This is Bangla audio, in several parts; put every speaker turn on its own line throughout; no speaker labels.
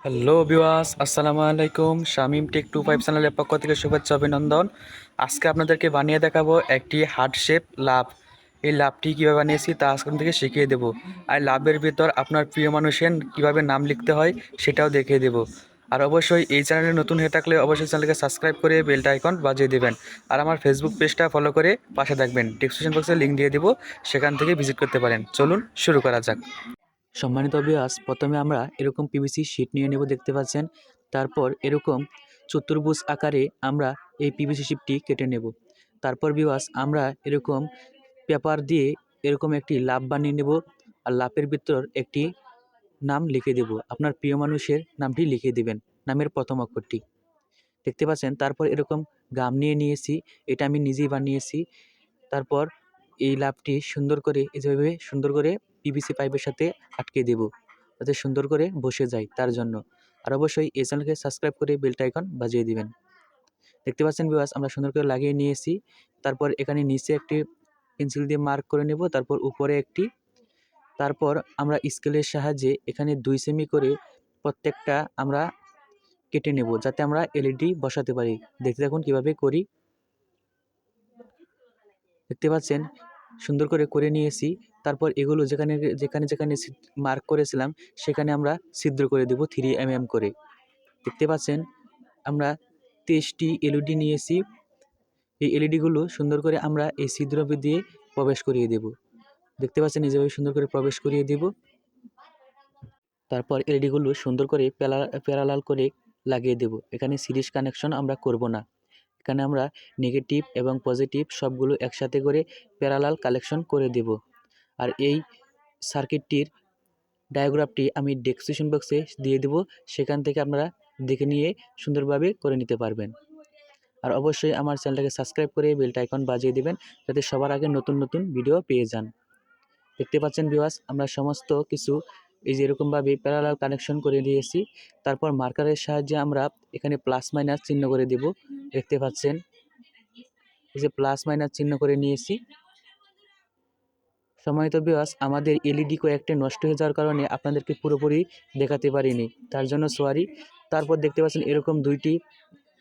হ্যালো ভিউয়ার্স, আসসালামু আলাইকুম। শামিম টেক 25 চ্যানেলের পক্ষ থেকে শুভেচ্ছা অভিনন্দন। আজকে আপনাদেরকে বানিয়ে দেখাবো একটি হার্ট শেপ লাভ। এই লাভটি কীভাবে বানিয়েছি তা আজকে থেকে শিখিয়ে দেবো। আর লাভের ভিতর আপনার প্রিয় মানুষের কীভাবে নাম লিখতে হয় সেটাও দেখিয়ে দেবো। আর অবশ্যই এই চ্যানেলে নতুন হয়ে থাকলে অবশ্যই চ্যানেলকে সাবস্ক্রাইব করে বেলটা আইকন বাজিয়ে দেবেন। আর আমার ফেসবুক পেজটা ফলো করে পাশে থাকবেন। ডেসক্রিপশন বক্সে লিঙ্ক দিয়ে দেবো, সেখান থেকে ভিজিট করতে পারেন। চলুন শুরু করা যাক। সম্মানিত ভিউয়ার্স, প্রথমে আমরা এরকম পিভিসি শিট নিয়ে নেব, দেখতে পাচ্ছেন। তারপর এরকম চতুর্ভুজ আকারে আমরা এই পিভিসি শিটটি কেটে নেব। তারপর ভিউয়ার্স, আমরা এরকম পেপার দিয়ে এরকম একটি লাভ বানিয়ে নেব। আর লাভের ভিতর একটি নাম লিখে দেব। আপনার প্রিয় মানুষের নামটি লিখে দেবেন, নামের প্রথম অক্ষরটি, দেখতে পাচ্ছেন। তারপর এরকম গাম নিয়ে নিয়েছি, এটা আমি নিজেই বানিয়েছি। তারপর এই লাভটি সুন্দর করে এইভাবে সুন্দর করে পিভিসি পাইপের সাথে আটকে দেব, যাতে সুন্দর করে বসে যায় তার জন্য। আর অবশ্যই এই চ্যানেলকে সাবস্ক্রাইব করে বেলটা আইকন বাজিয়ে দিবেন। দেখতে পাচ্ছেন ভিউয়ার্স, আমরা সুন্দর করে লাগিয়ে নিয়েছি। তারপর এখানে নিচে একটি পেন্সিল দিয়ে মার্ক করে নেব, তারপর উপরে একটি। তারপর আমরা স্কেলের সাহায্যে এখানে 2 সেমি করে প্রত্যেকটা আমরা কেটে নেব, যাতে আমরা এলইডি বসাতে পারি। দেখতে দেখুন কীভাবে করি। দেখতে পাচ্ছেন সুন্দর করে নিয়েছি। তারপর এগুলো যেখানে যেখানে যেখানে মার্ক করেছিলাম সেখানে আমরা ছিদ্র করে দেব 3 mm করে। দেখতে পাচ্ছেন আমরা 23টি এলইডি নিয়েছি। এই এলইডিগুলো সুন্দর করে আমরা এই ছিদ্র দিয়ে প্রবেশ করিয়ে দেব। দেখতে পাচ্ছেন যেভাবে সুন্দর করে প্রবেশ করিয়ে দেব। তারপর এলইডিগুলো সুন্দর করে প্যারালাল করে লাগিয়ে দেব। এখানে সিরিজ কানেকশন আমরা করব না। এখানে আমরা নেগেটিভ এবং পজিটিভ সবগুলো একসাথে করে প্যারালাল কালেকশন করে দেব। আর এই সার্কিটটির ডায়াগ্রামটি আমি ডেসক্রিপশন বক্সে দিয়ে দেব, সেখান থেকে আপনারা দেখে নিয়ে সুন্দরভাবে করে নিতে পারবেন। আর অবশ্যই আমার চ্যানেলটাকে সাবস্ক্রাইব করে বেলটা আইকন বাজিয়ে দেবেন, যাতে সবার আগে নতুন নতুন ভিডিও পেয়ে যান। দেখতে পাচ্ছেন ভিউয়ার্স, আমরা সমস্ত কিছু এই যে এরকমভাবে প্যারালাল কানেকশন করে দিয়েছি। তারপর মার্কারের সাহায্যে আমরা এখানে প্লাস মাইনাস চিহ্ন করে দেব। দেখতে পাচ্ছেন এই যে প্লাস মাইনাস চিহ্ন করে নিয়েছি। সম্মানিত ভিউয়ার্স, আমাদের এলইডি কয়েকটা নষ্ট হয়ে যাওয়ার কারণে আপনাদেরকে পুরোপুরি দেখাতে পারিনি, তার জন্য সরি। তারপর দেখতে পাচ্ছেন এরকম 2টি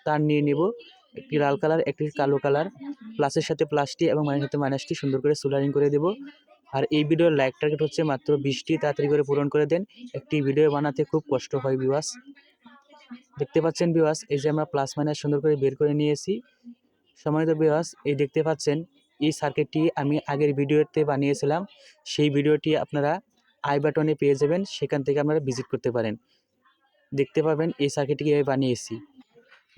তার নিয়ে নেব, একটি লাল কালার একটি কালো কালার। প্লাসের সাথে প্লাসটি এবং মাইনাসের সাথে মাইনাসটি সুন্দর করে সোল্ডারিং করে দেব। আর এই ভিডিওর লাইক টার্গেট হচ্ছে মাত্র 20টি, তাড়াতাড়ি করে পূরণ করে দেন। একটি ভিডিও বানাতে খুব কষ্ট হয় ভিউয়ার্স। দেখতে পাচ্ছেন ভিউয়ার্স, এই যে আমরা প্লাস মাইনাস সুন্দর করে বের করে নিয়েছি। সম্মানিত ভিউয়ার্স, এই দেখতে পাচ্ছেন এই সার্কিটটি আমি আগের ভিডিওতে বানিয়েছিলাম। সেই ভিডিওটি আপনারা আই বাটনে পেয়ে যাবেন, সেখান থেকে আপনারা ভিজিট করতে পারেন। দেখতে পাবেন এই সার্কিটটি কীভাবে বানিয়েছি।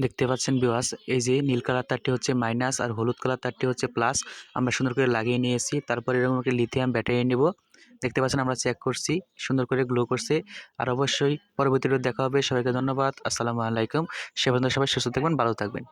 দেখতে পাচ্ছেন ভিউয়ার্স, এই যে নীল কালার তারটি হচ্ছে মাইনাস আর হলুদ কালার তারটি হচ্ছে প্লাস। আমরা সুন্দর করে লাগিয়ে নিয়েছি। তারপর এরকম একটা লিথিয়াম ব্যাটারি নেব। দেখতে পাচ্ছেন আমরা চেক করছি, সুন্দর করে গ্লো করছে। আর অবশ্যই পরবর্তীতে দেখা হবে। সবাইকে ধন্যবাদ। আসসালামু আলাইকুম। সে পর্যন্ত সবাই সুস্থ থাকবেন, ভালো থাকবেন।